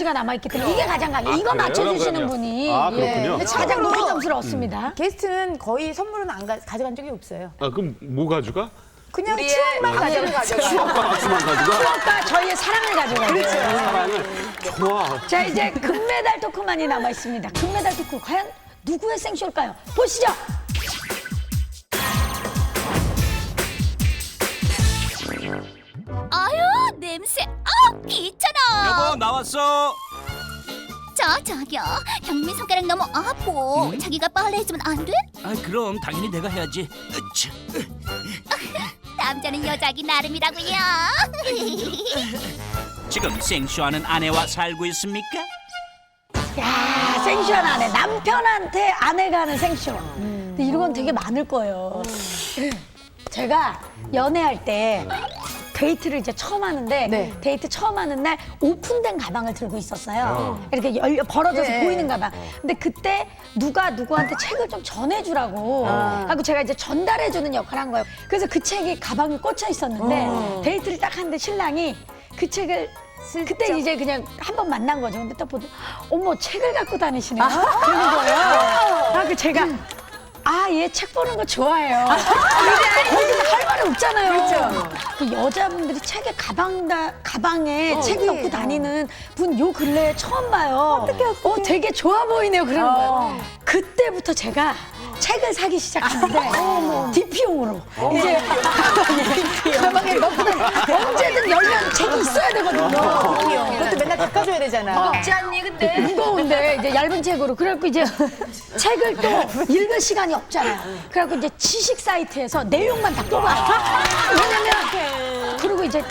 가 남아있기 때문에 이게 가장 강해요. 이거 맞춰주시는 분이 그렇군요. 가장 높은 점수를 얻습니다. 게스트는 거의 선물은 가져간 적이 없어요. 그럼 뭐 가져가? 그냥 추억만 가져가요. 추억과 박수만 가져가? 추억과 저희의 사랑을 가져가요. 그렇죠. 사랑을. 좋아. 자, 이제 금메달 토크만이 남아있습니다. 금메달 토크 과연 누구의 생쇼일까요? 보시죠. 아유 냄새 귀찮아. 여보 나왔어. 자기야 경미 손가락 너무 아파. 자기가 빨래 해주면 안 돼? 그럼 당연히 내가 해야지. 으쌰. 남자는 여자기 나름이라고요. 지금 생쇼하는 아내와 살고 있습니까? 야, 생쇼한 아내. 남편한테 아내가 하는 생쇼. 근데 이런 건 되게 많을 거예요. 제가 연애할 때 데이트를 이제 처음 하는데 네. 데이트 처음 하는 날 오픈된 가방을 들고 있었어요. 이렇게 벌어져서 네. 보이는 가방. 근데 그때 누가 누구한테 책을 좀 전해주라고 하고 제가 이제 전달해주는 역할을 한 거예요. 그래서 그 책이 가방에 꽂혀 있었는데 데이트를 딱 하는데 신랑이 그 책을 그때 이제 그냥 한 번 만난 거죠. 근데 딱 보더니 어머 책을 갖고 다니시네요. 그러는 거예요. 그래서 제가 얘 책 보는 거 좋아해요. 거기서 할 말이 없잖아요. 그렇죠. 그 여자분들이 책에 가방에 책 넣고 다니는 분 요 근래에 처음 봐요. 어떡해. 되게 좋아 보이네요. 그러는 거예요. 그때부터 제가 책을 사기 시작했는데 DP용으로 이제 가방에 넣고 언제든 열면 책이 있어야 되거든요. 그것도 맨날 닦아줘야 되잖아. 무겁지 않니 근데? 무거운데 이제 얇은 책으로 그래갖고 이제 책을 또 읽을 시간이 없잖아요. 그래갖고 이제 지식 사이트에서 내용만 다 뽑아요. 왜냐면 그리고 이제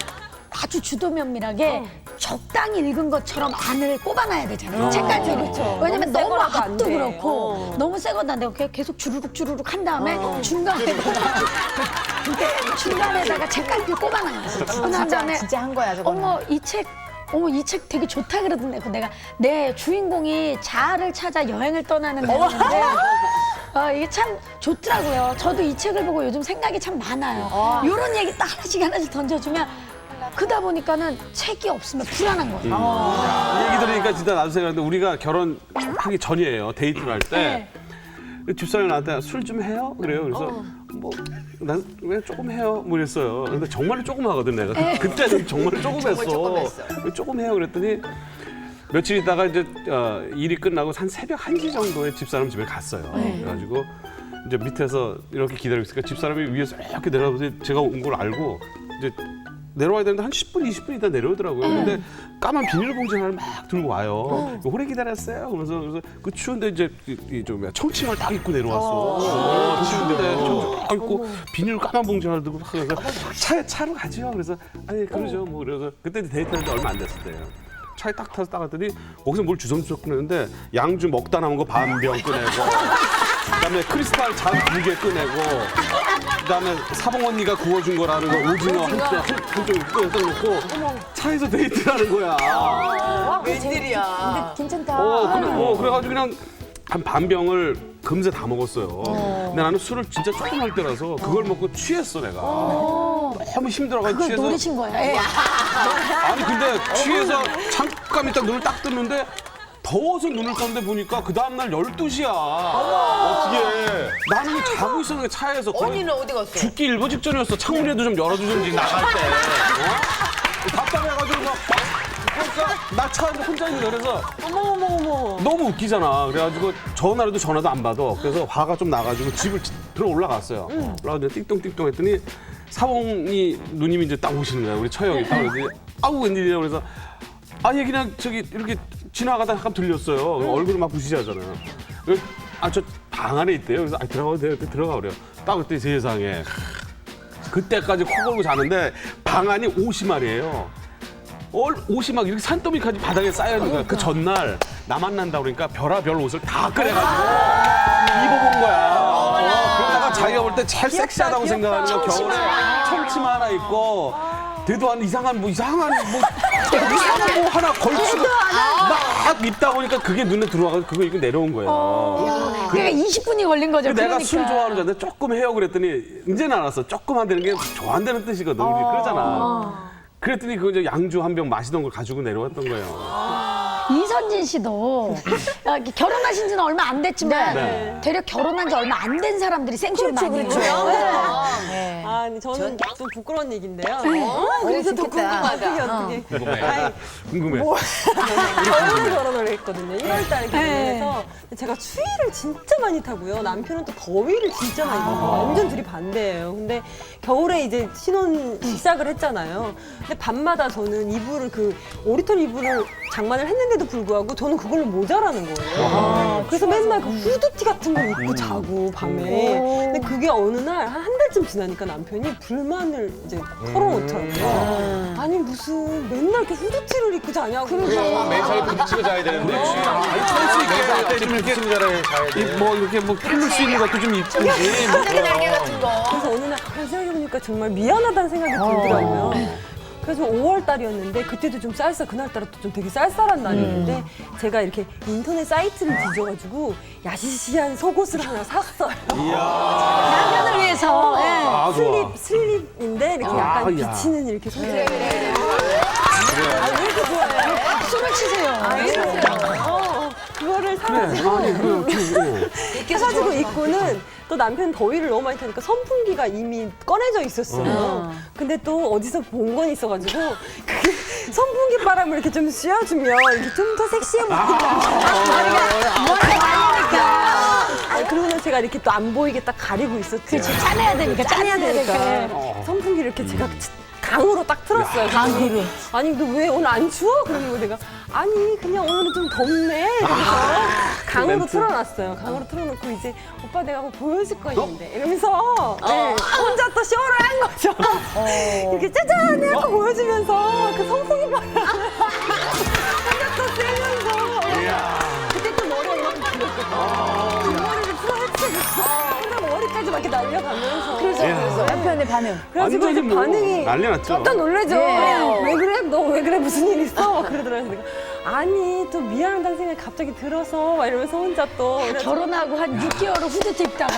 아주 주도면밀하게 적당히 읽은 것처럼 안을 꼽아놔야 되잖아요. 책갈피를. 왜냐면 너무 앞도 그렇고 너무 새 것도 안 되고 계속 주르륵 한 다음에 중간에다가 책갈피 꼽아놔요. 난 다음에 진짜 한 거야, 저거. 어머 이 책 되게 좋다 그러던데. 내 주인공이 자아를 찾아 여행을 떠나는 내용인데 이게 참 좋더라고요. 저도 이 책을 보고 요즘 생각이 참 많아요. 이런 얘기 딱 하나씩 던져주면 그러다 보니까는 책이 없으면 불안한 거예요. 이 얘기 들으니까 진짜 나도 생각하는데 우리가 결혼하기 전이에요. 데이트를 할 때. 집사람이 나한테 술 좀 해요? 그래요. 그래서 난 왜 조금 해요? 뭐 이랬어요. 근데 정말로 조금 하거든 내가. 그때는 정말 조금 했어. 왜 조금 해요? 그랬더니 며칠 있다가 이제 일이 끝나고 한 새벽 1시 정도에 집사람 집에 갔어요. 그래가지고 이제 밑에서 이렇게 기다리고 있으니까 집사람이 위에서 이렇게 내려와서 제가 온 걸 알고 이제 내려와야 되는데 한 10분, 20분 있다 내려오더라고요. 근데 까만 비닐봉지 하나를 막 들고 와요. 오래 기다렸어요. 그래서 그 추운데 이제 청칭을 딱 입고 내려왔어. 추운데 청칭 딱 입고 비닐 까만 봉지 하나 들고 그래서 차로 가죠. 그래서 아니 그러죠. 뭐 그래서 그때 데이트하는데 얼마 안 됐을 때예요. 차에 딱 타서 따갔더니 거기서 뭘 주섬주섬 꺼내는데 양주 먹다 남은 거 반 병 꺼내고 그다음에 크리스탈 잔 2개 꺼내고 그다음에 사봉 언니가 구워준 거라는 거 오징어 한쪽 꺼내놓고 차에서 데이트를 하는 거야. 웬일이야. 근데 괜찮다. 그래가지고 그냥 한 반 병을 금세 다 먹었어요. 근데 나는 술을 진짜 조금 할 때라서 그걸 먹고 취했어 내가. 너무 힘들어가지고 그걸 취해서. 노리신 거예요. 아니 근데 취해서 잠깐 있다 눈을 딱 떴는데 더워서 눈을 떴는데 보니까 그 다음날 12시야. 어떻게 나는 자고 있었는데 차에서 거의 언니는 어디 갔어? 죽기 일보 직전이었어. 창문이라도 좀 열어주든지 나갈 때. 답답해가지고 막 그러니까 나 차 안에 혼자 있는 그래서 어머 너무 웃기잖아. 그래가지고 전화라도 전화도 안 받아. 그래서 화가 좀 나가지고 집을 들어 올라갔어요. 올라가서 띵똥띵똥 했더니 사봉이 누님이 이제 딱 오시는 거야. 우리 처형이 딱 오더니 아우 웬일이야. 그래서 얘 그냥 저기 이렇게 지나가다 잠깐 들렸어요. 얼굴을 막 부시하잖아요. 저 방 안에 있대요. 그래서 들어가도 돼요. 들어가 그래요. 딱 그때 세상에 그때까지 코 골고 자는데 방 안이 옷이 말이에요. 옷이 막 이렇게 산더미까지 바닥에 쌓여 있는 거야. 그 전날 나 만난다 그러니까 별의별 옷을 다 꺼내가지고 입어본 거야. 그러다가 자기가 볼 때 제일 섹시하다고 생각하는 거 겨울에 청치마 하나 입고 대도 한 이상한 뭐 하나 걸치고 막 입다 보니까 그게 눈에 들어와가지고 그거 입고 내려온 거예요. 그러니까 20분이 걸린 거죠. 내가 그러니까. 술 좋아하는 자인데 조금 해요 그랬더니 이제는 알았어. 조금 한다는 게 좋아한다는 뜻이거든. 그러잖아. 그랬더니 그 양주 한 병 마시던 걸 가지고 내려왔던 거예요. 이선진 씨도 이렇게 결혼하신 지는 얼마 안 됐지만 네. 되려 결혼한 지 얼마 안 된 사람들이 생쇼를 많이 해요. 네. 아, 근데 저는 좀 부끄러운 얘기인데요. 그래서 더 어떻게. 아니, 궁금해. 겨울에 결혼을 했거든요. 1월 달에 결혼해서. 제가 추위를 진짜 많이 타고요. 남편은 또 더위를 진짜 많이 타고 완전 둘이 반대예요. 근데 겨울에 이제 신혼 시작을 했잖아요. 근데 밤마다 저는 이불을 오리털 이불을 장만을 했는데도 불구하고 저는 그걸로 모자라는 거예요. 그래서 맨날 그 후드티 같은 걸 입고 자고 밤에. 근데 그게 어느 날 한 달쯤 지나니까 남편이 불만을 이제 털어놓더라고요. 아니 무슨 맨날 이렇게 후드티를 입고 자냐고. 맨살에 부딪히고 자야 되는데. 아니 천수 있게 좀 이렇게 뭐 이렇게 뭐 풀릴 수 있는 것도 좀 있든지. 그래서 어느 날 생각해보니까 정말 미안하다는 생각이 들더라고요. 그래서 5월 달이었는데 그때도 좀 그날따라 또 좀 되게 쌀쌀한 날이었는데 제가 이렇게 인터넷 사이트를 뒤져가지고 야시시한 속옷을 하나 샀어요. 남편을 위해서. 예. 아, 좋아. 슬립인데 이렇게 약간 야. 비치는 이렇게 속옷. 박수를 치세요. 그거를 사가지고 입고는 또 남편 더위를 너무 많이 타니까 선풍기가 이미 꺼내져 있었어요. 근데 또 어디서 본 건 있어가지고 그게 선풍기 바람을 이렇게 좀 쐬어주면 이렇게 좀 더 섹시해 보인다. 아니, 그러면 제가 이렇게 또 안 보이게 딱 가리고 있었죠. 그렇지, 짜내야 되니까, 짜내야 되니까. 선풍기를 이렇게 제가 강으로 딱 틀었어요. 강으로. 아니, 너 왜 오늘 안 추워? 그러면 내가 아니, 그냥 오늘은 좀 덥네. 이러면서 강으로 틀어놨어요. 강으로 틀어놓고 이제 오빠 내가 뭐 보여줄 거 있는데 이러면서 네, 혼자 또 쇼를 한 거죠. 이렇게 짜잔 해갖고 보여주면서 그 선풍기 바람 혼자 또 쐬면서 그때 또 머리가 이만큼 길었거든요. 뒷머리를 풀어헤치고 혼자 머리까지 막 이렇게 날려가면서 그래서 남편의 반응. 그래가지고 이제 완전히 뭐 반응이 난리 났죠. 깜짝 놀라죠. 네. 왜 그래? 너 왜 그래? 무슨 일 있어? 막 그러더라고요. 내가 아니 또 미안하다는 생각이 갑자기 들어서 막 이러면서 혼자 또 결혼하고 한 6개월을 후드티 입다가.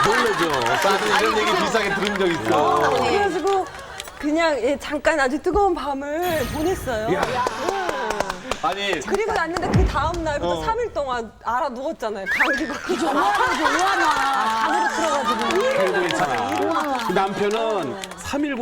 놀라죠. 나도 이런 얘기 비슷하게 들은 적 있어. 그래가지고 그냥 잠깐 아주 뜨거운 밤을 보냈어요. 아니, 그리고 났는데 그 다음 날부터 3일 동안 알아 누웠잖아요. 감기 걸리죠. 그래도 괜찮아. 남편은 3일